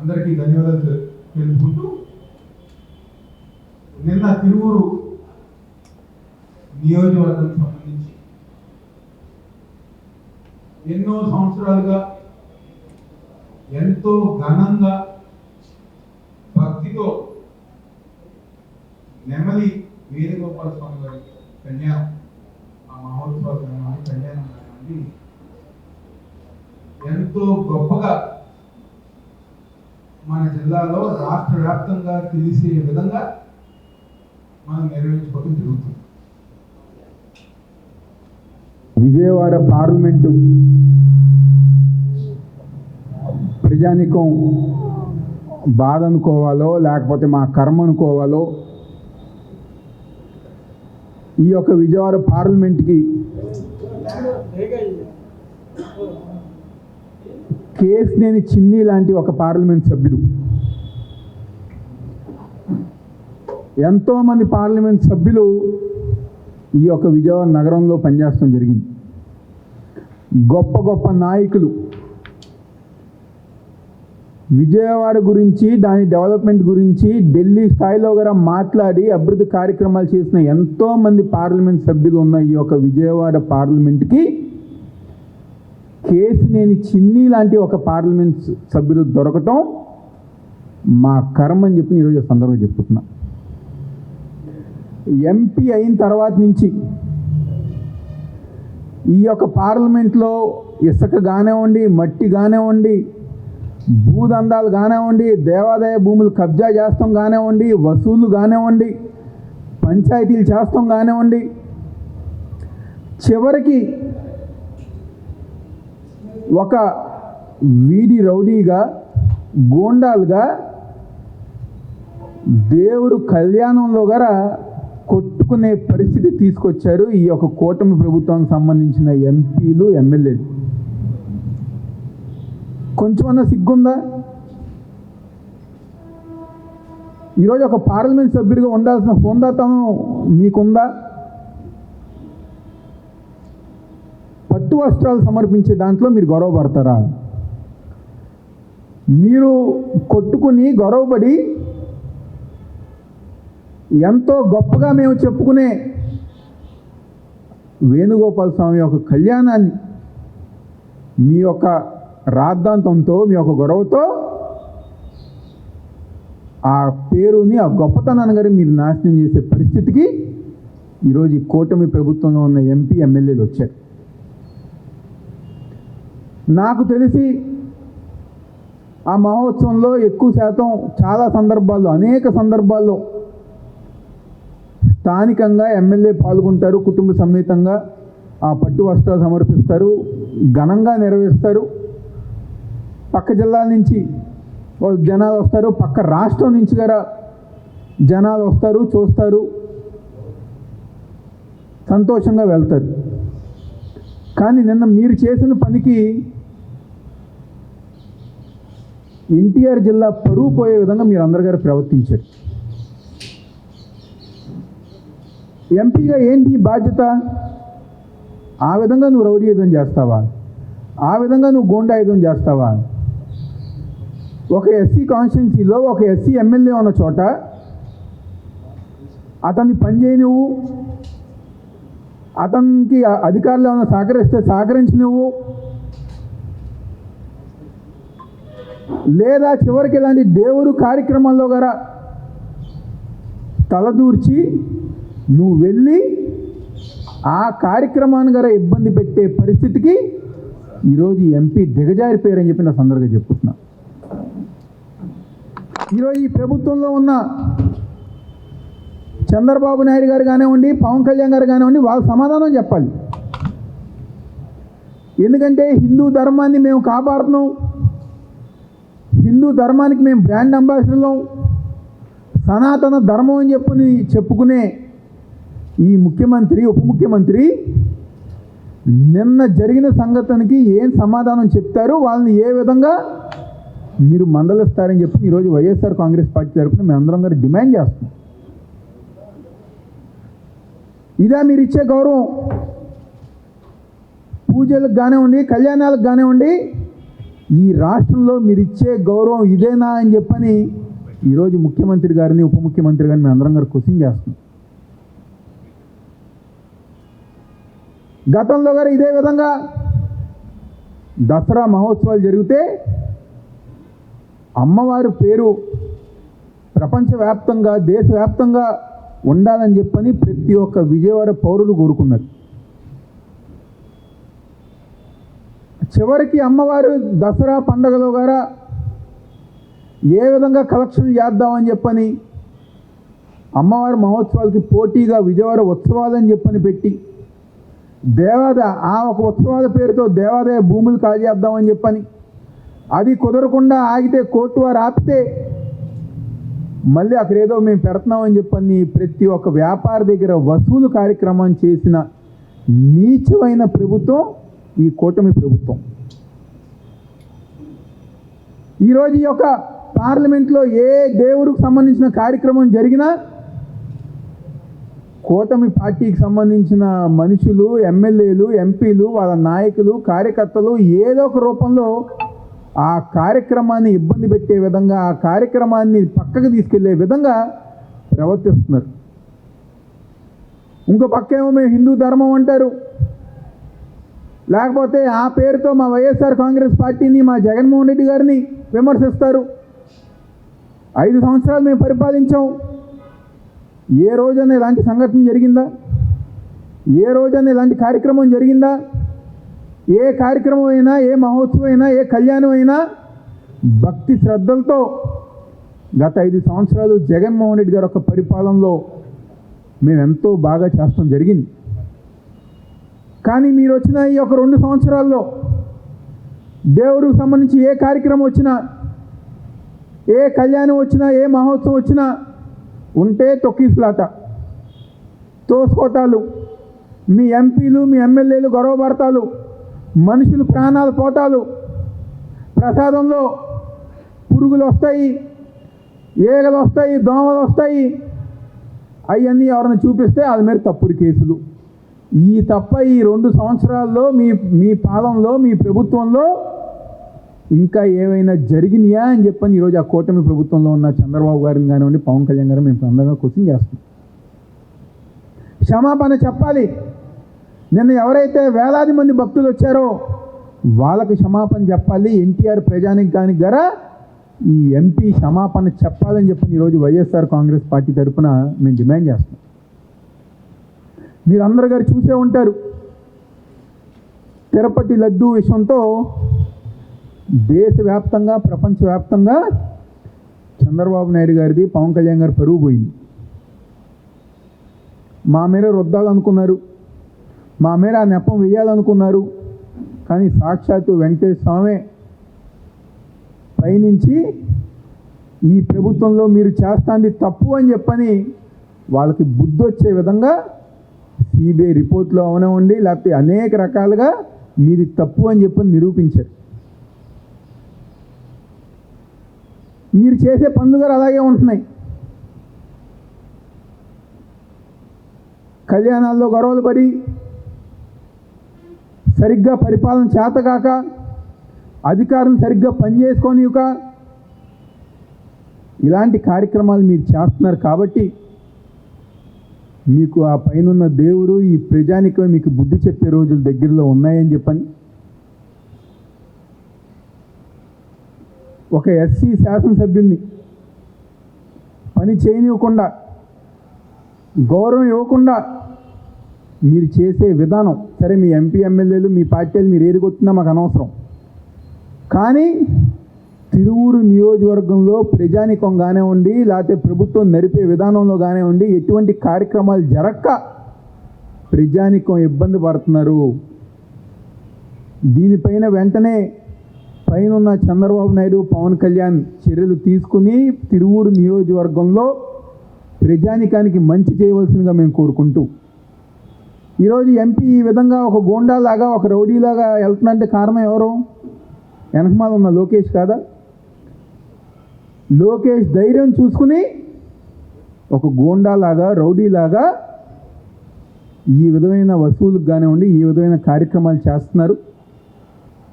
అందరికీ ధన్యవాదాలు తెలుపుకుంటూ, నిన్న తిరువూరు నియోజకవర్గం సంబంధించి ఎన్నో సంవత్సరాలుగా ఎంతో ఘనంగా భక్తితో నెమలి వేణుగోపాల స్వామి గారి కళ్యాణం, ఆ మహోత్సవ కళ్యాణం అనేది ఎంతో గొప్పగా మన జిల్లాలో రాష్ట్ర వ్యాప్తంగా తెలిసే విధంగా మనం నిర్వహించుకోవడం జరుగుతుంది. విజయవాడ పార్లమెంటు ప్రజానికం బాధ అనుకోవాలో లేకపోతే మా కర్మ అనుకోవాలో, ఈ యొక్క విజయవాడ పార్లమెంట్కి కేసినేని చిన్ని లాంటి ఒక పార్లమెంట్ సభ్యుడు, ఎంతోమంది పార్లమెంట్ సభ్యులు ఈ యొక్క విజయవాడ నగరంలో పనిచేయడం జరిగింది. గొప్ప గొప్ప నాయకులు విజయవాడ గురించి, దాని డెవలప్మెంట్ గురించి ఢిల్లీ స్థాయిలో కూడా మాట్లాడి అభివృద్ధి కార్యక్రమాలు చేసిన ఎంతోమంది పార్లమెంట్ సభ్యులు ఉన్న ఈ యొక్క విజయవాడ పార్లమెంట్కి కేసినేని చిన్ని లాంటి ఒక పార్లమెంట్ సభ్యులు దొరకటం మా కర్మ అని చెప్పి ఈరోజు సందర్భంగా చెప్పుతున్నా. ఎంపీ అయిన తర్వాత నుంచి ఈ యొక్క పార్లమెంట్లో ఇసుక కానివ్వండి, మట్టి కానివ్వండి, భూదందాలు కానివ్వండి, దేవాదాయ భూములు కబ్జా చేస్తాం కానివ్వండి, వసూలు కానివ్వండి, పంచాయతీలు చేస్తాం కానివ్వండి, చివరికి ఒక వీధి రౌడీగా, గోండాలుగా దేవుడు కళ్యాణంలో గల కొట్టుకునే పరిస్థితి తీసుకొచ్చారు ఈ యొక్క కూటమి ప్రభుత్వానికి సంబంధించిన ఎంపీలు, ఎమ్మెల్యేలు. కొంచెమన్నా సిగ్గుందా? ఈరోజు ఒక పార్లమెంట్ సభ్యుడిగా ఉండాల్సిన హోందాతనం మీకుందా? పట్టు వస్త్రాలు సమర్పించే దాంట్లో మీరు గొడవపడతారా? మీరు కొట్టుకుని గొడవపడి ఎంతో గొప్పగా మేము చెప్పుకునే వేణుగోపాల స్వామి యొక్క కళ్యాణాన్ని మీ యొక్క రాద్ధాంతంతో, మీ యొక్క గొడవతో ఆ పేరుని, ఆ గొప్పతనాన్ని గారి మీరు నాశనం చేసే పరిస్థితికి ఈరోజు ఈ కూటమి ప్రభుత్వంలో ఉన్న ఎంపీ, ఎమ్మెల్యేలు వచ్చారు. నాకు తెలిసి ఆ మహోత్సవంలో ఎక్కువ శాతం చాలా సందర్భాల్లో, అనేక సందర్భాల్లో స్థానికంగా ఎమ్మెల్యే పాల్గొంటారు, కుటుంబ సమేతంగా ఆ పట్టు వస్త్రాలు సమర్పిస్తారు, ఘనంగా నెరవేరుస్తారు. పక్క జిల్లాల నుంచి జనాలు వస్తారు, పక్క రాష్ట్రం నుంచి కూడా జనాలు వస్తారు, చూస్తారు, సంతోషంగా వెళ్తారు. కానీ నిన్న మీరు చేసిన పనికి ఎన్టీఆర్ జిల్లా పరువు పోయే విధంగా మీరు అందరి గారు ప్రవర్తించారు. ఎంపీగా ఏంటి బాధ్యత? ఆ విధంగా నువ్వు రౌడీయుధం చేస్తావా? ఆ విధంగా నువ్వు గోండాయుధం చేస్తావా? ఒక ఎస్సీ కాన్స్టిట్యున్సీలో ఒక ఎస్సీ ఎమ్మెల్యే ఉన్న చోట అతన్ని పనిచేయి, నువ్వు అతనికి అధికారులు ఏమైనా సహకరిస్తే సహకరించి నువ్వు, లేదా చివరికి ఇలాంటి దేవుడు కార్యక్రమాల్లో గల తలదూర్చి నువ్వు వెళ్ళి ఆ కార్యక్రమాన్ని గల ఇబ్బంది పెట్టే పరిస్థితికి ఈరోజు ఎంపీ దిగజారిపోయారని చెప్పి నా సందర్భంగా చెప్పుతున్నా. ఈరోజు ఈ ప్రభుత్వంలో ఉన్న చంద్రబాబు నాయుడు గారు కానివ్వండి, పవన్ కళ్యాణ్ గారు కానివ్వండి, వాళ్ళు సమాధానం చెప్పాలి. ఎందుకంటే హిందూ ధర్మాన్ని మేము కాపాడుతున్నాం, హిందూ ధర్మానికి మేము బ్రాండ్ అంబాసిడర్లం, సనాతన ధర్మం అని చెప్పుకునే ఈ ముఖ్యమంత్రి, ఉప ముఖ్యమంత్రి నిన్న జరిగిన సంఘటనకి ఏం సమాధానం చెప్తారు, వాళ్ళని ఏ విధంగా మీరు మందలిస్తారని చెప్పి ఈరోజు వైఎస్ఆర్ కాంగ్రెస్ పార్టీ తరఫున మేమందరం గారు డిమాండ్ చేస్తున్నాం. ఇదా మీరు ఇచ్చే గౌరవం? పూజలకు కానివ్వండి, కళ్యాణాలకు కానివ్వండి, ఈ రాష్ట్రంలో మీరు ఇచ్చే గౌరవం ఇదేనా అని చెప్పని ఈరోజు ముఖ్యమంత్రి గారిని ఉప ముఖ్యమంత్రి గారిని మేము అందరం గారు క్వశ్చన్ చేస్తున్నాం. గతంలో గారు ఇదే విధంగా దసరా మహోత్సవాలు జరిగితే అమ్మవారి పేరు ప్రపంచవ్యాప్తంగా దేశవ్యాప్తంగా ఉండాలని చెప్పని ప్రతి ఒక్క విజయవాడ పౌరులు కోరుకున్నారు. చివరికి అమ్మవారు దసరా పండగలో గారా ఏ విధంగా కలెక్షన్ చేద్దామని చెప్పని అమ్మవారి మహోత్సవాలకి పోటీగా విజయవాడ ఉత్సవాలని చెప్పని పెట్టి ఆ ఒక ఉత్సవాల పేరుతో దేవాదాయ భూములు కాజేద్దామని చెప్పని అది కుదరకుండా ఆగితే కోర్టు వారు ఆపితే మళ్ళీ అక్కడ ఏదో మేము పెడుతున్నామని చెప్పని ప్రతి ఒక్క వ్యాపార దగ్గర వసూలు కార్యక్రమం చేసిన నీచమైన ప్రభుత్వం ఈ కూటమి ప్రభుత్వం. ఈరోజు ఈ యొక్క పార్లమెంట్లో ఏ దేవుడికి సంబంధించిన కార్యక్రమం జరిగినా కూటమి పార్టీకి సంబంధించిన మనుషులు, ఎమ్మెల్యేలు, ఎంపీలు, వాళ్ళ నాయకులు, కార్యకర్తలు ఏదో ఒక రూపంలో ఆ కార్యక్రమాన్ని ఇబ్బంది పెట్టే విధంగా, ఆ కార్యక్రమాన్ని పక్కకు తీసుకెళ్లే విధంగా ప్రవర్తిస్తున్నారు. ఇంకో పక్కేమో మేము హిందూ ధర్మం అంటారు, లేకపోతే ఆ పేరుతో మా వైఎస్ఆర్ కాంగ్రెస్ పార్టీని, మా జగన్మోహన్ రెడ్డి గారిని విమర్శిస్తారు. 5 సంవత్సరాలు మేము పరిపాలించాం, ఏ రోజైనా ఇలాంటి సంఘటన జరిగిందా? ఏ రోజైనా ఇలాంటి కార్యక్రమం జరిగిందా? ఏ కార్యక్రమం అయినా, ఏ మహోత్సవం అయినా, ఏ కళ్యాణం అయినా భక్తి శ్రద్ధలతో గత 5 సంవత్సరాలు జగన్మోహన్ రెడ్డి గారి యొక్క పరిపాలనలో మేము ఎంతో బాగా చేస్తాం జరిగింది. కానీ మీరు వచ్చిన ఈ యొక్క 2 సంవత్సరాల్లో దేవుడికి సంబంధించి ఏ కార్యక్రమం వచ్చినా, ఏ కళ్యాణం వచ్చినా, ఏ మహోత్సవం వచ్చినా ఉంటే తొక్కిసలాట, తోసుకోటాలు, మీ ఎంపీలు, మీ ఎమ్మెల్యేలు గొడవ పడతాలు, మనుషులు ప్రాణాలు పోటాలు, ప్రసాదంలో పురుగులు వస్తాయి, ఏగలు వస్తాయి, దోమలు వస్తాయి, అవన్నీ ఎవరిని చూపిస్తే వాళ్ళ మీద తప్పుడు కేసులు. ఈ తప్ప ఈ 2 సంవత్సరాల్లో మీ పాలనలో, మీ ప్రభుత్వంలో ఇంకా ఏమైనా జరిగినాయా అని చెప్పని ఈరోజు ఆ కూటమి ప్రభుత్వంలో ఉన్న చంద్రబాబు గారిని కానివ్వండి, పవన్ కళ్యాణ్ గారు మేము అందరిగా క్వశ్చన్ చేస్తాం. క్షమాపణ చెప్పాలి. నిన్న ఎవరైతే వేలాది మంది భక్తులు వచ్చారో వాళ్ళకి క్షమాపణ చెప్పాలి. ఎన్టీఆర్ ప్రజానికానికి గార ఈ ఎంపీ క్షమాపణ చెప్పాలని చెప్పని ఈరోజు వైఎస్ఆర్ కాంగ్రెస్ పార్టీ తరఫున మేము డిమాండ్ చేస్తాం. మీరందరూ గారు చూసే ఉంటారు, తిరుపతి లడ్డూ విషయంతో దేశవ్యాప్తంగా, ప్రపంచవ్యాప్తంగా చంద్రబాబు నాయుడు గారిది, పవన్ కళ్యాణ్ గారి పరువు పోయింది. మా మీద రుద్దాలనుకున్నారు, మా మీద ఆ నెపం వేయాలనుకున్నారు. కానీ సాక్షాత్తు వెంకటేశ్వర స్వామి పైనుంచి ఈ ప్రభుత్వంలో మీరు చేస్తాంది తప్పు అని చెప్పని వాళ్ళకి బుద్ధి వచ్చే విధంగా సిబిఐ రిపోర్ట్లో అవనివ్వండి, లేకపోతే అనేక రకాలుగా మీది తప్పు అని చెప్పని నిరూపించారు. మీరు చేసే పనులు కూడా అలాగే ఉంటున్నాయి. కళ్యాణాల్లో గొడవలు పడి, సరిగ్గా పరిపాలన చేతకాక, అధికారులు సరిగ్గా పనిచేసుకోనిక ఇలాంటి కార్యక్రమాలు మీరు చేస్తున్నారు. కాబట్టి మీకు ఆ పైనున్న దేవుడు, ఈ ప్రజానికమే మీకు బుద్ధి చెప్పే రోజులు దగ్గరలో ఉన్నాయని చెప్పని ఒక ఎస్సీ శాసనసభ్యుల్ని పని చేయనివ్వకుండా, గౌరవం ఇవ్వకుండా మీరు చేసే విధానం, సరే మీ ఎంపీ ఎమ్మెల్యేలు, మీ పార్టీలు మీరు ఏది కొట్టినా మాకు అనవసరం. కానీ తిరువూరు నియోజకవర్గంలో ప్రజానికం కానివ్వండి, లేకపోతే ప్రభుత్వం నడిపే విధానంలో కానివ్వండి, ఎటువంటి కార్యక్రమాలు జరగక ప్రజానికం ఇబ్బంది పడుతున్నారు. దీనిపైన వెంటనే పైన చంద్రబాబు నాయుడు, పవన్ కళ్యాణ్ చర్యలు తీసుకుని తిరువూరు నియోజకవర్గంలో ప్రజానికానికి మంచి చేయవలసిందిగా మేము కోరుకుంటూ, ఈరోజు ఎంపీ ఈ విధంగా ఒక గోండాలాగా, ఒక రౌడీలాగా వెళ్తుందంటే కారణం ఎవరు? వెనకమాల ఉన్న లోకేష్ కాదా? లోకేష్ ధైర్యం చూసుకుని ఒక గోండాలాగా, రౌడీలాగా ఈ విధమైన వసూలుకు కానివ్వండి, ఈ విధమైన కార్యక్రమాలు చేస్తున్నారు.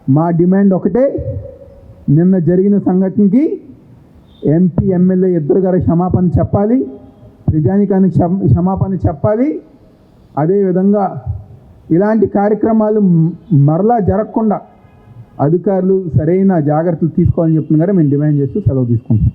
మా డిమాండ్ ఒకటే, నిన్న జరిగిన సంఘటనకి ఎంపీ ఎమ్మెల్యే ఇద్దరు గారు క్షమాపణ చెప్పాలి, ప్రజానికానికి క్షమాపణ చెప్పాలి. అదేవిధంగా ఇలాంటి కార్యక్రమాలు మరలా జరగకుండా అధికారులు సరైన జాగ్రత్తలు తీసుకోవాలని చెప్తున్నారు. మేము డిమాండ్ చేస్తూ సెలవు తీసుకుంటాం.